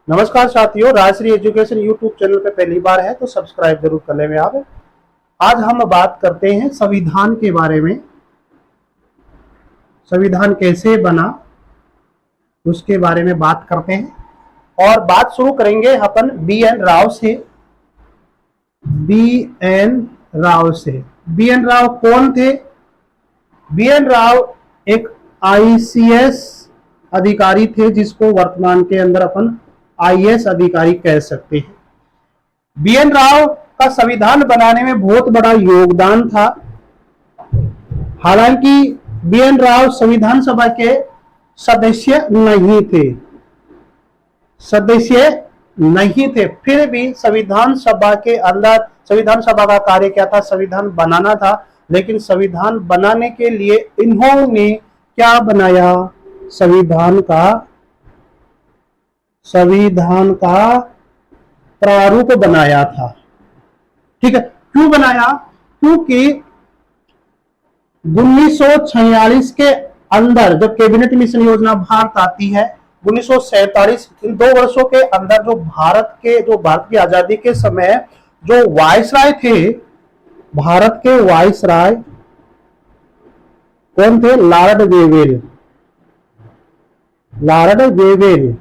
नमस्कार साथियों, Rajshree education YouTube channel पे पहली बार है तो सब्सक्राइब जरूर कर लें आप। आज हम बात करते हैं संविधान के बारे में। संविधान कैसे बना उसके बारे में बात करते हैं और बात शुरू करेंगे अपन बी एन राव से। बी एन राव कौन थे? बी एन राव एक आईसीएस अधिकारी थे जिसको वर्तमान के अंदर अपन आईएएस अधिकारी कह सकते हैं। बी एन राव का संविधान बनाने में बहुत बड़ा योगदान था। हालांकि बी एन राव संविधान सभा के सदस्य नहीं थे, फिर भी संविधान सभा के अंदर संविधान सभा का कार्य क्या था? संविधान बनाना था। लेकिन संविधान बनाने के लिए इन्होंने क्या बनाया? संविधान का प्रारूप बनाया था। ठीक है, क्यों बनाया? क्योंकि 1946 के अंदर जब कैबिनेट मिशन योजना भारत आती है, 1947 इन 2 वर्षों के अंदर जो भारत की आजादी के समय जो वायसराय थे, भारत के वायसराय कौन थे? लॉर्ड वेवेल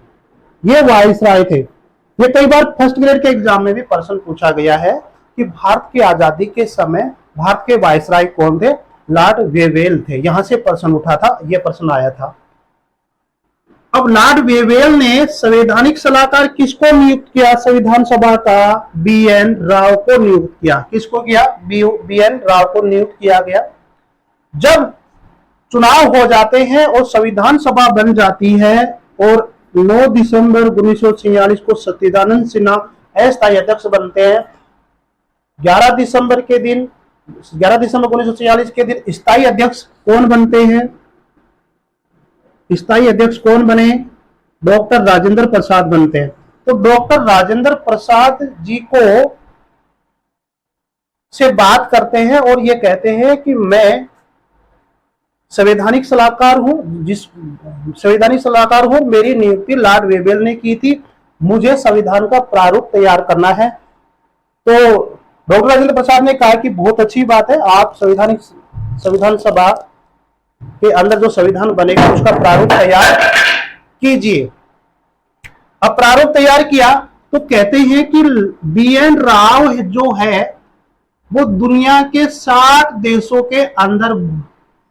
ये वायसराय थे। ये कई बार फर्स्ट ग्रेड के एग्जाम में भी प्रश्न पूछा गया है कि भारत की आजादी के समय भारत के वायसराय कौन थे? लॉर्ड वेवेल थे। यहां से प्रश्न उठा था, यह प्रश्न आया था। अब लॉर्ड वेवेल ने संवैधानिक सलाहकार किसको नियुक्त किया? संविधान सभा का बी एन राव को नियुक्त किया। किसको किया? बी एन राव को नियुक्त किया गया। जब चुनाव हो जाते हैं और संविधान सभा बन जाती है और 9 दिसंबर 1946 को सच्चिदानंद सिन्हा अस्थायी अध्यक्ष बनते हैं। 11 दिसंबर 1946 के दिन स्थायी अध्यक्ष कौन बनते हैं? स्थायी अध्यक्ष कौन बने? डॉक्टर राजेंद्र प्रसाद बनते हैं। तो डॉक्टर राजेंद्र प्रसाद जी को से बात करते हैं और ये कहते हैं कि मैं संवैधानिक सलाहकार हूं, मेरी नियुक्ति लॉर्ड वेवेल ने की थी, मुझे संविधान का प्रारूप तैयार करना है। तो डॉक्टर राजेंद्र प्रसाद ने कहा कि बहुत अच्छी बात है, आप संविधान सभा के अंदर जो संविधान बनेगा उसका प्रारूप तैयार कीजिए। अब प्रारूप तैयार किया तो कहते हैं कि बी एन राव जो है वो दुनिया के 60 देशों के अंदर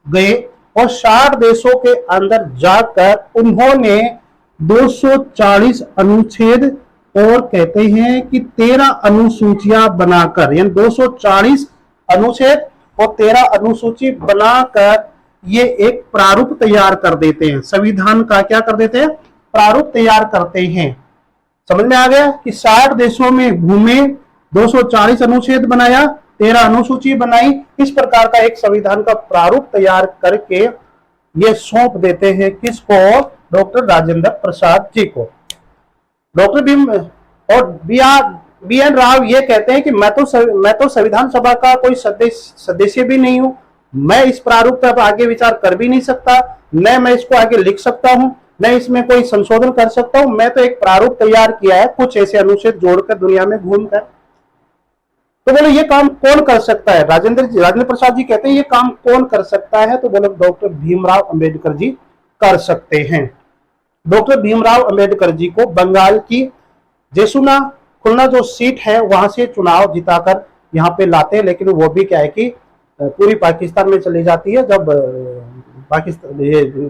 गए और 60 देशों के अंदर जाकर उन्होंने 240 अनुच्छेद और कहते हैं कि 13 अनुसूचियां बनाकर, यानी 240 अनुच्छेद और 13 अनुसूची बनाकर ये एक प्रारूप तैयार कर देते हैं। संविधान का क्या कर देते हैं? प्रारूप तैयार करते हैं। समझ में आ गया कि 60 देशों में घूमे, 240 अनुच्छेद बनाया, 13 अनुसूची बनाई। इस प्रकार का एक संविधान का प्रारूप तैयार करके ये सौंप देते हैं किसको? डॉक्टर राजेंद्र प्रसाद जी को। डॉक्टर भीम और बी एन राव ये कहते हैं कि मैं तो संविधान सभा का कोई सदस्य भी नहीं हूं, मैं इस प्रारूप पर आगे विचार कर भी नहीं सकता, न मैं इसको आगे लिख सकता हूं, न इसमें कोई संशोधन कर सकता हूं। मैं तो एक प्रारूप तैयार किया है कुछ ऐसे अनुच्छेद जोड़कर दुनिया में घूमकर। तो बोले ये काम कौन कर सकता है? राजेंद्र प्रसाद जी कहते हैं ये काम कौन कर सकता है? तो बोले डॉक्टर भीमराव अंबेडकर जी कर सकते हैं। डॉक्टर भीमराव अंबेडकर जी को बंगाल की जेसुना खुलना जो सीट है वहां से चुनाव जिताकर यहाँ पे लाते हैं। लेकिन वो भी क्या है कि पूरी पाकिस्तान में चली जाती है। जब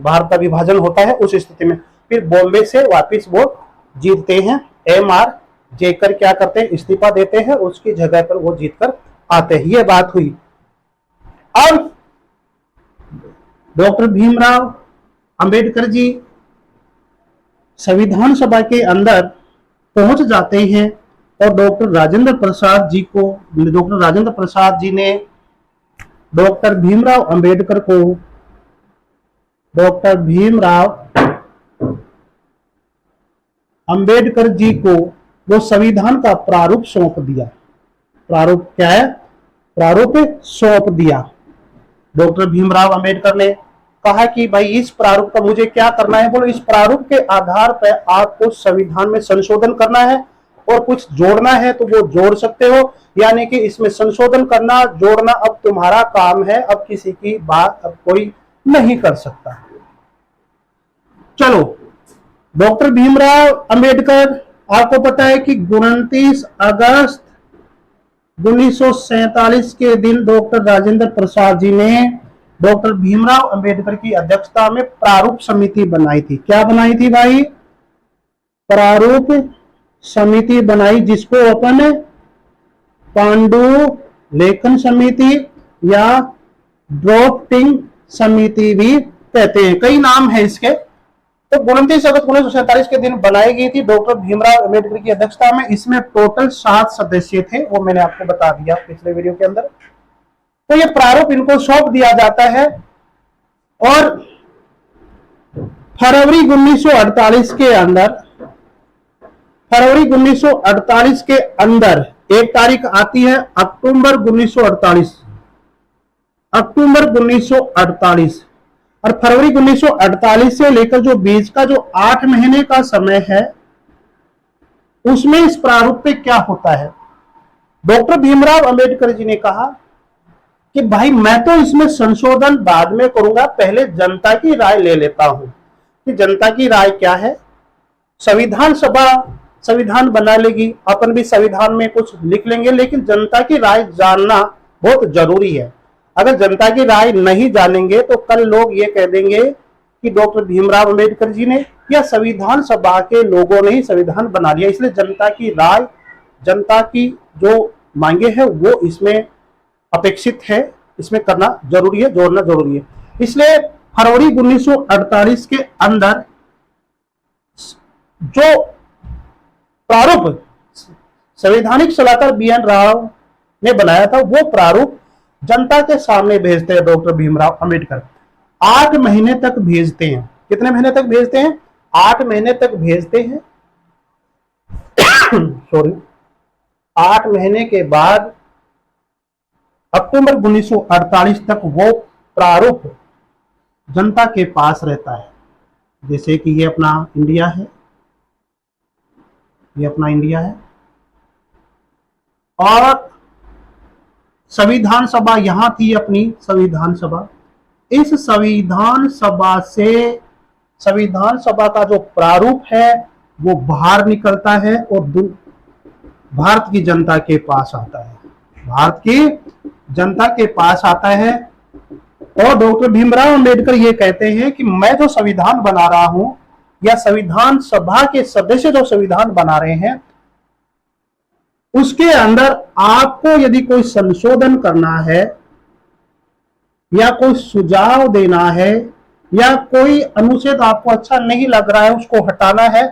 भारत का विभाजन होता है उस स्थिति में फिर बॉम्बे से वापिस वो जीतते हैं। MR जेकर क्या करते हैं? इस्तीफा देते हैं, उसकी जगह पर वो जीतकर आते हैं। ये बात हुई। अब डॉक्टर भीमराव अंबेडकर जी संविधान सभा के अंदर पहुंच जाते हैं और डॉक्टर राजेंद्र प्रसाद जी ने डॉक्टर भीमराव अंबेडकर जी को वो संविधान का प्रारूप सौंप दिया। प्रारूप क्या है? प्रारूप सौंप दिया। डॉक्टर भीमराव अंबेडकर ने कहा कि भाई इस प्रारूप का मुझे क्या करना है, बोलो इस प्रारूप के आधार पर आपको संविधान में संशोधन करना है और कुछ जोड़ना है तो वो जोड़ सकते हो, यानी कि इसमें संशोधन करना जोड़ना अब तुम्हारा काम है, अब किसी की बात अब कोई नहीं कर सकता। चलो, डॉक्टर भीमराव अंबेडकर, आपको पता है कि 29 अगस्त 1947 के दिन डॉक्टर राजेंद्र प्रसाद जी ने डॉक्टर भीमराव अंबेडकर की अध्यक्षता में प्रारूप समिति बनाई थी। क्या बनाई थी भाई? प्रारूप समिति बनाई, जिसको अपन पांडुलेखन समिति या ड्राफ्टिंग समिति भी कहते हैं, कई नाम है इसके। तो 29 अगस्त 1947 के दिन बनाई गई थी डॉक्टर भीमराव अंबेडकर की अध्यक्षता में। इसमें टोटल 7 सदस्य थे, वो मैंने आपको बता दिया पिछले वीडियो के अंदर। तो ये प्रारूप इनको सौंप दिया जाता है और फरवरी 1948 के अंदर एक तारीख आती है अक्टूबर 1948 और फरवरी 1948 से लेकर जो बीच का जो 8 महीने का समय है, उसमें इस प्रारूप पे क्या होता है, डॉक्टर भीमराव अंबेडकर जी ने कहा कि भाई मैं तो इसमें संशोधन बाद में करूंगा, पहले जनता की राय ले लेता हूं कि जनता की राय क्या है। संविधान सभा संविधान बना लेगी, अपन भी संविधान में कुछ लिख लेंगे, लेकिन जनता की राय जानना बहुत जरूरी है। अगर जनता की राय नहीं जानेंगे तो कल लोग ये कह देंगे कि डॉक्टर भीमराव अंबेडकर जी ने या संविधान सभा के लोगों ने ही संविधान बना लिया। इसलिए जनता की राय, जनता की जो मांगे है वो इसमें अपेक्षित है, इसमें करना जरूरी है, जोड़ना जरूरी है। इसलिए फरवरी 1948 के अंदर जो प्रारूप संवैधानिक सलाहकार बी.एन. राव ने बनाया था, वो प्रारूप जनता के सामने भेजते हैं डॉक्टर भीमराव अंबेडकर। 8 महीने तक भेजते हैं। कितने महीने तक भेजते हैं? 8 महीने तक भेजते हैं। सॉरी, 8 महीने के बाद अक्टूबर 1948 तक वो प्रारूप जनता के पास रहता है। जैसे कि ये अपना इंडिया है, ये अपना इंडिया है और संविधान सभा यहां थी, अपनी संविधान सभा। इस संविधान सभा से संविधान सभा का जो प्रारूप है वो बाहर निकलता है और भारत की जनता के पास आता है, भारत की जनता के पास आता है। और डॉक्टर भीमराव अंबेडकर ये कहते हैं कि मैं जो संविधान बना रहा हूं या संविधान सभा के सदस्य जो संविधान बना रहे हैं, उसके अंदर आपको यदि कोई संशोधन करना है या कोई सुझाव देना है या कोई अनुच्छेद आपको अच्छा नहीं लग रहा है उसको हटाना है,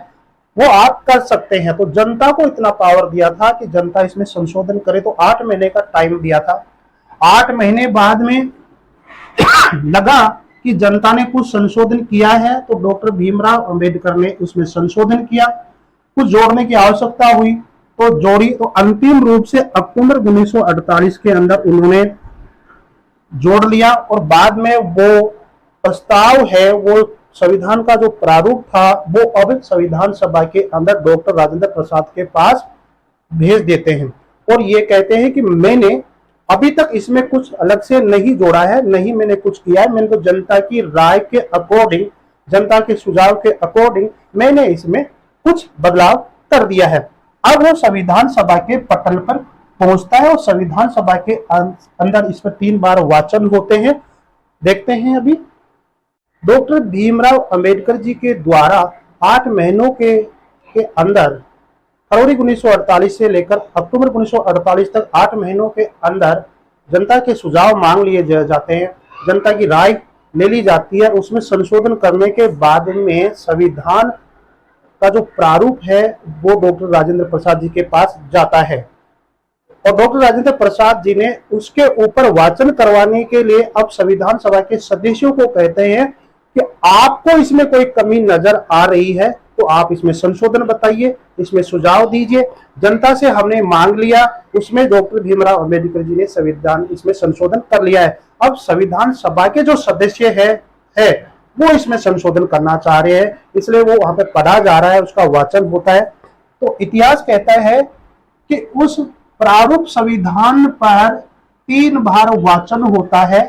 वो आप कर सकते हैं। तो जनता को इतना पावर दिया था कि जनता इसमें संशोधन करे। तो 8 महीने का टाइम दिया था। 8 महीने बाद में लगा कि जनता ने कुछ संशोधन किया है, तो डॉक्टर भीमराव अंबेडकर ने उसमें संशोधन किया। कुछ जोड़ने की आवश्यकता हुई तो जोड़ी। तो अंतिम रूप से अक्टूबर 1948 के अंदर उन्होंने जोड़ लिया और बाद में वो प्रस्ताव है, वो संविधान का जो प्रारूप था, वो अब संविधान सभा के अंदर डॉक्टर राजेंद्र प्रसाद के पास भेज देते हैं और ये कहते हैं कि मैंने अभी तक इसमें कुछ अलग से नहीं जोड़ा है, नहीं मैंने कुछ किया है, मैंने तो जनता की राय के अकॉर्डिंग, जनता के सुझाव के अकॉर्डिंग मैंने इसमें कुछ बदलाव कर दिया है। अब वो संविधान सभा के पटल पर पहुंचता है और संविधान सभा के अंदर इस पर 3 बार वाचन होते हैं। देखते हैं अभी डॉक्टर भीमराव अंबेडकर जी के द्वारा 8 महीनों के अंदर फरवरी 1948 से लेकर अक्टूबर 1948 तक 8 महीनों के अंदर जनता के सुझाव मांग लिए जाते हैं, जनता की राय ले ली जाती है। उसमें संशोधन करने के बाद में संविधान का जो प्रारूप है वो डॉक्टर राजेंद्र प्रसाद जी के पास जाता है और डॉक्टर राजेंद्र प्रसाद जी ने उसके ऊपर वाचन करवाने के लिए अब संविधान सभा के सदस्यों को कहते हैं कि आपको इसमें कोई कमी नजर आ रही है तो आप इसमें संशोधन बताइए, इसमें सुझाव दीजिए। जनता से हमने मांग लिया, उसमें डॉक्टर भीमराव अंबेडकर जी ने संविधान इसमें संशोधन कर लिया है। अब संविधान सभा के जो सदस्य है है वो इसमें संशोधन करना चाह रहे हैं, इसलिए वो वहां पे पढ़ा जा रहा है, उसका वाचन होता है। तो इतिहास कहता है कि उस प्रारूप संविधान पर 3 बार वाचन होता है।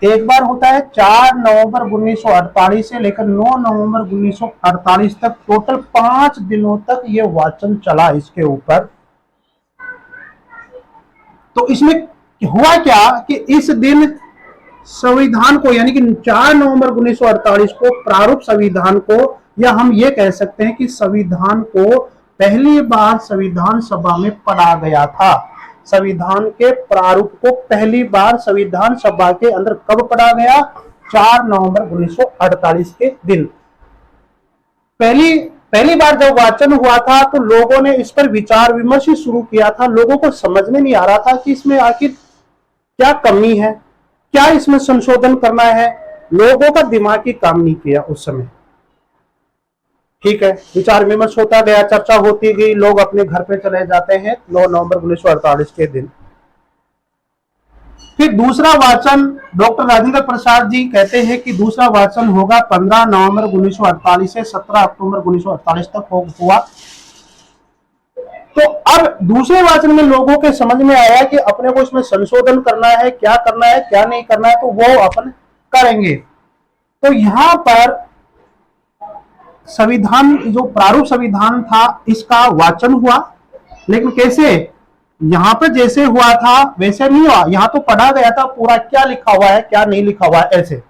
एक बार होता है 4 नवंबर 1948 से लेकर 9 नवंबर 1948 तक, टोटल 5 दिनों तक ये वाचन चला इसके ऊपर। तो इसमें हुआ क्या कि इस दिन संविधान को, यानी कि 4 नवंबर 1948 को प्रारूप संविधान को, या हम ये कह सकते हैं कि संविधान को पहली बार संविधान सभा में पढ़ा गया था। संविधान के प्रारूप को पहली बार संविधान सभा के अंदर कब पढ़ा गया? 4 नवंबर 1948 के दिन। पहली बार जब वाचन हुआ था तो लोगों ने इस पर विचार विमर्श शुरू किया था। लोगों को समझ में नहीं आ रहा था कि इसमें आखिर क्या कमी है, क्या इसमें संशोधन करना है। लोगों का दिमाग ही काम नहीं किया उस समय। ठीक है, विचार विमर्श होता गया, चर्चा होती गई, लोग अपने घर पे चले जाते हैं 9 नवंबर 1948 के दिन। फिर दूसरा वाचन डॉक्टर राजेंद्र प्रसाद जी कहते हैं कि दूसरा वाचन होगा 15 नवंबर 1948 से 17 अक्टूबर 1948 तक हुआ। तो अब दूसरे वाचन में लोगों के समझ में आया कि अपने को इसमें संशोधन करना है, क्या करना है क्या नहीं करना है, तो वो अपन करेंगे। तो यहां पर संविधान, जो प्रारूप संविधान था, इसका वाचन हुआ। लेकिन कैसे? यहां पर जैसे हुआ था वैसे नहीं हुआ। यहां तो पढ़ा गया था पूरा, क्या लिखा हुआ है क्या नहीं लिखा हुआ है, ऐसे।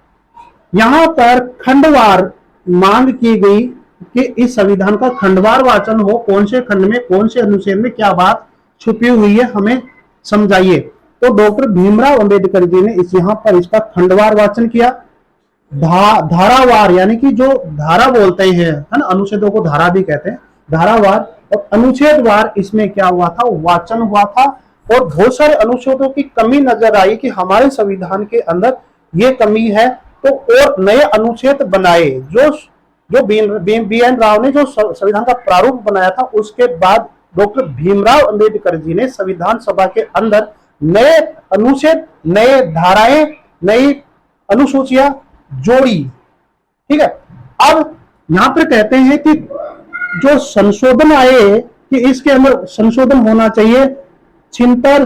यहां पर खंडवार मांग की गई कि इस संविधान का खंडवार वाचन हो, कौन से खंड में, कौन से अनुच्छेद में क्या बात छुपी हुई है, हमें समझाइए। तो डॉक्टर भीमराव अंबेडकर जी ने यहाँ पर इसका खंडवार वाचन किया। धारावार, यानी कि जो धारा बोलते हैं, है ना, अनुच्छेदों को धारा भी कहते हैं, धारावार और अनुच्छेदवार इसमें क्या हुआ था? वाचन हुआ था। और बहुत सारे अनुच्छेदों की कमी नजर आई कि हमारे संविधान के अंदर ये कमी है, तो और नए अनुच्छेद बनाए। जो बी एन राव ने जो संविधान का प्रारूप बनाया था, उसके बाद डॉक्टर भीमराव अंबेडकर जी ने संविधान सभा के अंदर नए अनुच्छेद, नए धाराएं, नई अनुसूचियां जोड़ी। ठीक है, अब यहां पर कहते हैं कि जो संशोधन आए कि इसके अंदर संशोधन होना चाहिए 73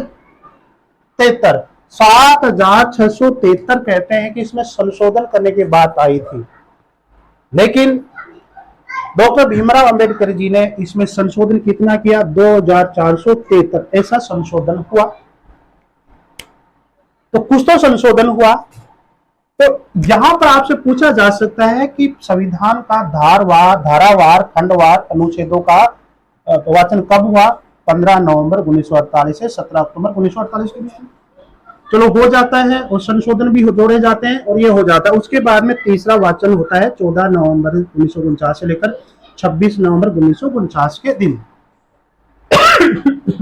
7673 कहते हैं कि इसमें संशोधन करने की बात आई थी। लेकिन डॉक्टर भीमराव अंबेडकर जी ने इसमें संशोधन कितना किया? 2473 ऐसा संशोधन हुआ। तो कुछ तो संशोधन हुआ। तो यहां पर आपसे पूछा जा सकता है कि संविधान का धारावार, खंडवार अनुच्छेदों का वाचन कब हुआ? 15 नवंबर 1948 से 17 अक्टूबर 1948 के बीच में। चलो हो जाता है, और संशोधन भी जोड़े जाते हैं और ये हो जाता है। उसके बाद में तीसरा वाचन होता है 14 नवंबर 1949 से लेकर 26 नवंबर 1949 के दिन।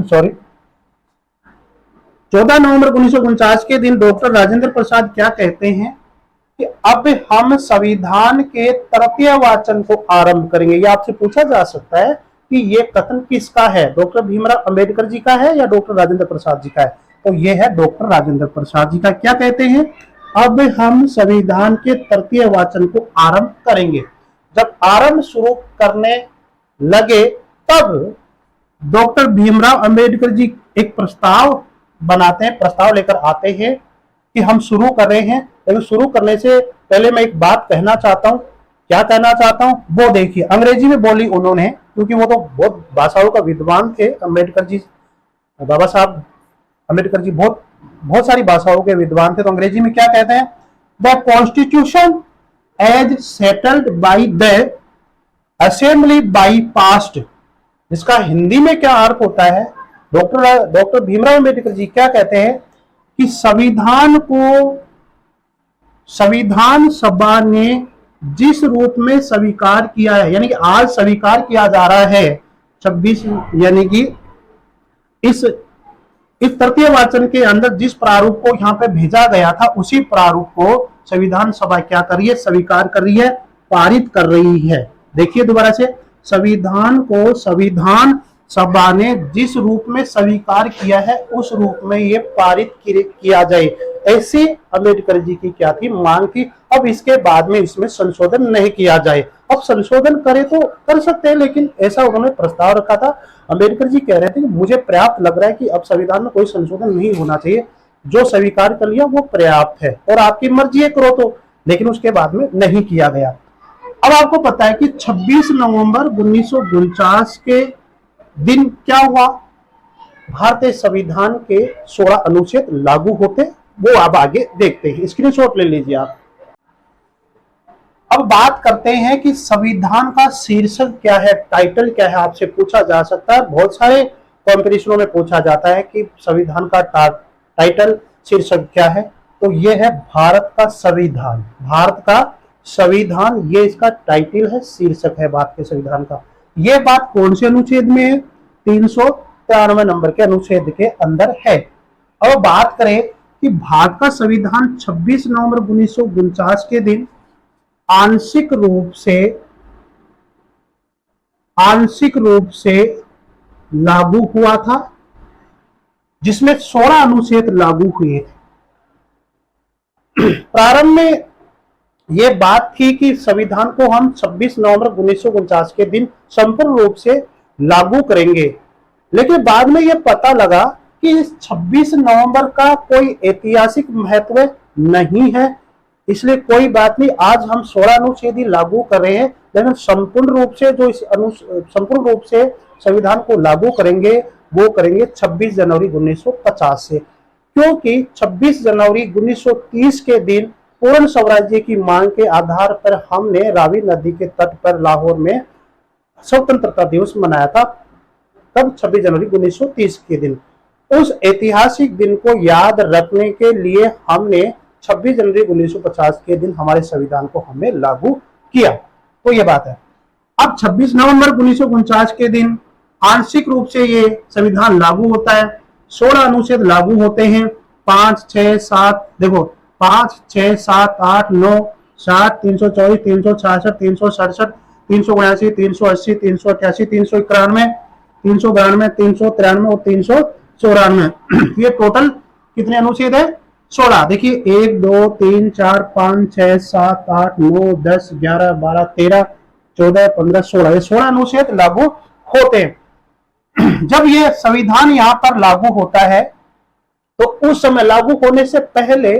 सॉरी, 14 नवंबर 1949 के दिन डॉक्टर राजेंद्र प्रसाद क्या कहते हैं कि अब हम संविधान के तृतीय वाचन को आरंभ करेंगे। ये आपसे पूछा जा सकता है कि ये कथन किसका है? डॉक्टर भीमराव अंबेडकर जी का है या डॉक्टर राजेंद्र प्रसाद जी का है? तो ये है डॉक्टर राजेंद्र प्रसाद जी का। क्या कहते हैं? अब हम संविधान के तृतीय वाचन को आरंभ करेंगे। जब आरंभ शुरू करने लगे तब डॉक्टर भीमराव अंबेडकर जी एक प्रस्ताव बनाते हैं, प्रस्ताव लेकर आते हैं कि हम शुरू कर रहे हैं। लेकिन शुरू करने से पहले मैं एक बात कहना चाहता हूं। क्या कहना चाहता हूं वो देखिए। अंग्रेजी में बोली उन्होंने, क्योंकि वो तो बहुत भाषाओं का विद्वान थे अम्बेडकर जी, बाबा साहब अम्बेडकर जी बहुत सारी भाषाओं के विद्वान थे। तो अंग्रेजी में क्या कहते हैं? The constitution as settled by the assembly by passed. इसका हिंदी में क्या अर्थ होता है? डॉक्टर भीमराव अंबेडकर जी क्या कहते हैं कि संविधान को संविधान सभा ने जिस रूप में स्वीकार किया है, यानी कि आज स्वीकार किया जा रहा है 26, यानी कि इस तृतीय वाचन के अंदर जिस प्रारूप को यहाँ पे भेजा गया था, उसी प्रारूप को संविधान सभा क्या कर रही है? स्वीकार कर रही है, पारित कर रही है। देखिए दोबारा से, संविधान को संविधान सभा ने जिस रूप में स्वीकार किया है उस रूप में ये पारित किया जाए, ऐसी अम्बेडकर जी की क्या थी, मांग थी। अब इसके बाद में इसमें संशोधन नहीं किया जाए। अब संशोधन करे तो कर सकते हैं, लेकिन ऐसा उन्होंने प्रस्ताव रखा था। अम्बेडकर जी कह रहे थे कि मुझे पर्याप्त लग रहा है कि अब संविधान में कोई संशोधन नहीं होना चाहिए, जो स्वीकार कर लिया वो पर्याप्त है और आपकी मर्जी है करो तो, लेकिन उसके बाद में नहीं किया गया। अब आपको पता है कि 26 नवंबर 1949 के दिन क्या हुआ, भारतीय संविधान के 16 अनुच्छेद लागू होते, वो आप आगे देखते हैं, स्क्रीनशॉट ले लीजिए आप। अब बात करते हैं कि संविधान का शीर्षक क्या है, टाइटल क्या है, आपसे पूछा जा सकता है। बहुत सारे कॉम्पिटिशनों में पूछा जाता है कि संविधान का टाइटल शीर्षक क्या है, तो ये है भारत का संविधान। भारत का संविधान ये इसका टाइटल है, शीर्षक है भारत के संविधान का। ये बात कौन से अनुच्छेद में है, 393 नंबर के अनुच्छेद के अंदर है। अब बात करें कि भारत का संविधान 26 नवंबर 1949 के दिन आंशिक रूप से लागू हुआ था, जिसमें 16 अनुच्छेद लागू हुए थे। प्रारंभ में यह बात थी कि संविधान को हम 26 नवंबर 1949 के दिन संपूर्ण रूप से लागू करेंगे, लेकिन बाद में यह पता लगा कि इस 26 नवंबर का कोई ऐतिहासिक महत्व नहीं है, इसलिए कोई बात नहीं, आज हम 16 अनुच्छेद ही लागू कर रहे हैं, लेकिन संपूर्ण रूप से संविधान को लागू करेंगे वो करेंगे 26 जनवरी 1950 से, क्योंकि 26 जनवरी 1930 के दिन पूर्ण स्वराज्य की मांग के आधार पर हमने रावी नदी के तट पर लाहौर में स्वतंत्रता दिवस मनाया था। तब 26 जनवरी 1930 के दिन, उस ऐतिहासिक दिन को याद रखने के लिए हमने 26 जनवरी 1950 के दिन हमारे संविधान को हमने लागू किया। तो ये बात है। अब 26 नवंबर 1949 के दिन आंशिक रूप से ये संविधान लागू होता है। 16 अनुच्छेद लागू होते हैं, 5, 6, 7, देखो 5, 6, 7, 8, 9, 60, 324, 366, 367, 379, 380, 388, 391, 392, 393 और 394। ये टोटल कितने अनुच्छेद है, 16। देखिए 1, 2, 3, 4, 5, 6, 7, 8, 9, 10, 11, 12, 13, 14, 15, 16, ये 16 अनुच्छेद लागू होते हैं। जब ये संविधान यहां पर लागू होता है तो उस समय लागू होने से पहले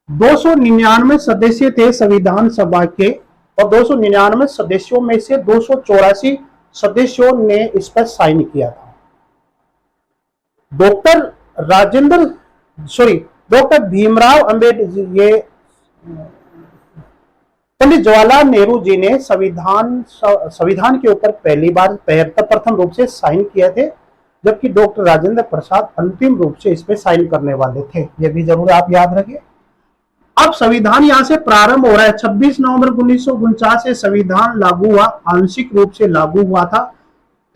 299 सदस्य थे संविधान सभा के, और 299 सदस्यों में से 284 सदस्यों ने इस पर साइन किया था। डॉक्टर भीमराव अंबेडकर, ये पंडित जवाहरलाल नेहरू जी ने संविधान के ऊपर पहली बार प्रथम रूप से साइन किए थे, जबकि डॉक्टर राजेंद्र प्रसाद अंतिम रूप से इस पे साइन करने वाले थे। ये भी जरूर आप याद रखिए। अब संविधान यहां से प्रारंभ हो रहा है। 26 नवंबर 1949 से संविधान लागू हुआ, आंशिक रूप से लागू हुआ था,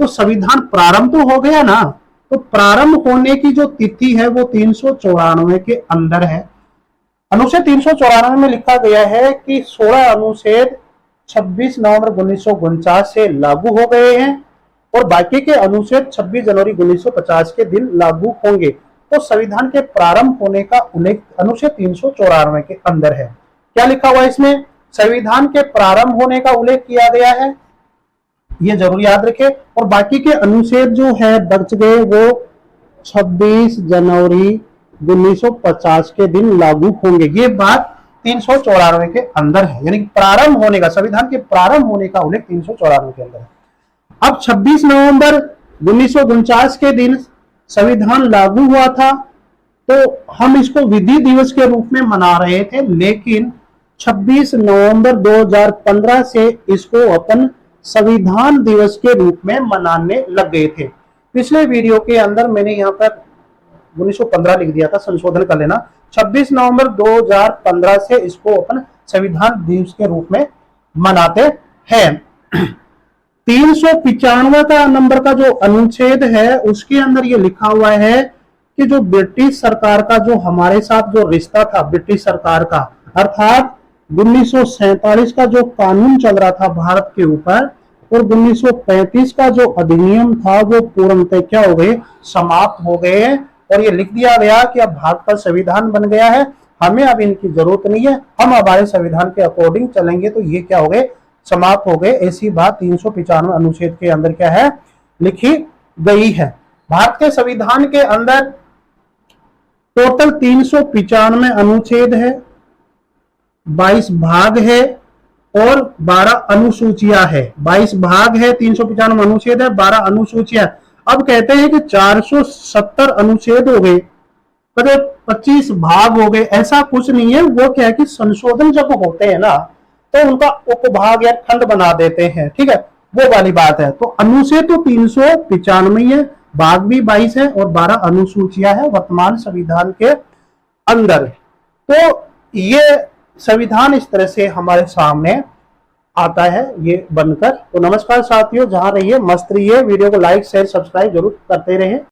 तो संविधान प्रारंभ तो हो गया ना। तो प्रारंभ होने की जो तिथि है वो 394 के अंदर है। अनुच्छेद 394 में लिखा गया है कि 16 अनुच्छेद 26 नवंबर 1949 से लागू हो गए हैं और बाकी के अनुच्छेद 26 जनवरी 1950 के दिन लागू होंगे। तो संविधान के प्रारंभ होने का उल्लेख अनुच्छेद 394 के अंदर है। क्या लिखा हुआ है इसमें, संविधान के प्रारंभ होने का उल्लेख किया गया है, ये जरूर याद रखें। और बाकी के अनुच्छेद जो है बच गए वो 26 जनवरी 1950 के दिन लागू होंगे। ये बात 394 के अंदर है, यानी प्रारंभ होने का, संविधान के प्रारंभ होने का उल्लेख 394 के अंदर है। अब 26 नवंबर 1949 के दिन संविधान लागू हुआ था, तो हम इसको विधि दिवस के रूप में मना रहे थे, लेकिन 26 नवंबर 2015 से इसको अपन संविधान दिवस के रूप में मनाने लग गए थे। पिछले वीडियो के अंदर मैंने यहाँ पर 1915 लिख दिया था, संशोधन कर लेना। 26 नवंबर 2015 से इसको अपन संविधान दिवस के रूप में मनाते हैं। 395 का नंबर का जो अनुच्छेद है उसके अंदर ये लिखा हुआ है कि जो ब्रिटिश सरकार का जो हमारे साथ जो रिश्ता था ब्रिटिश सरकार का, अर्थात 1947 का जो कानून चल रहा था भारत के ऊपर, और 1935 का जो अधिनियम था वो पूर्णतः क्या हो गए, समाप्त हो गए हैं। और ये लिख दिया गया कि अब भारत का संविधान बन गया है, हमें अब इनकी जरूरत नहीं है, हम हमारे संविधान के अकॉर्डिंग चलेंगे। तो ये क्या हो गए, समाप्त हो गए। ऐसी बात 395 अनुच्छेद के अंदर क्या है, लिखी गई है। भारत के संविधान के अंदर टोटल 395 अनुच्छेद है, 22 भाग है और 12 अनुसूचियां है। 22 भाग है, 395 अनुच्छेद है, 12 अनुसूचियां। अब कहते हैं कि 470 अनुच्छेद हो गए, करीब 25 भाग हो गए। ऐसा कुछ नहीं है, वो क्या है कि संशोधन जब होते हैं ना तो उनका उपभाग या खंड बना देते हैं, ठीक है, वो वाली बात है। तो अनुच्छेद तो 395 है, भाग भी 22 है और 12 अनुसूचियां है वर्तमान संविधान के अंदर। तो ये संविधान इस तरह से हमारे सामने आता है ये बनकर। तो नमस्कार साथियों, जहां रहिए मस्त रहिए, वीडियो को लाइक शेयर सब्सक्राइब जरूर करते रहिए।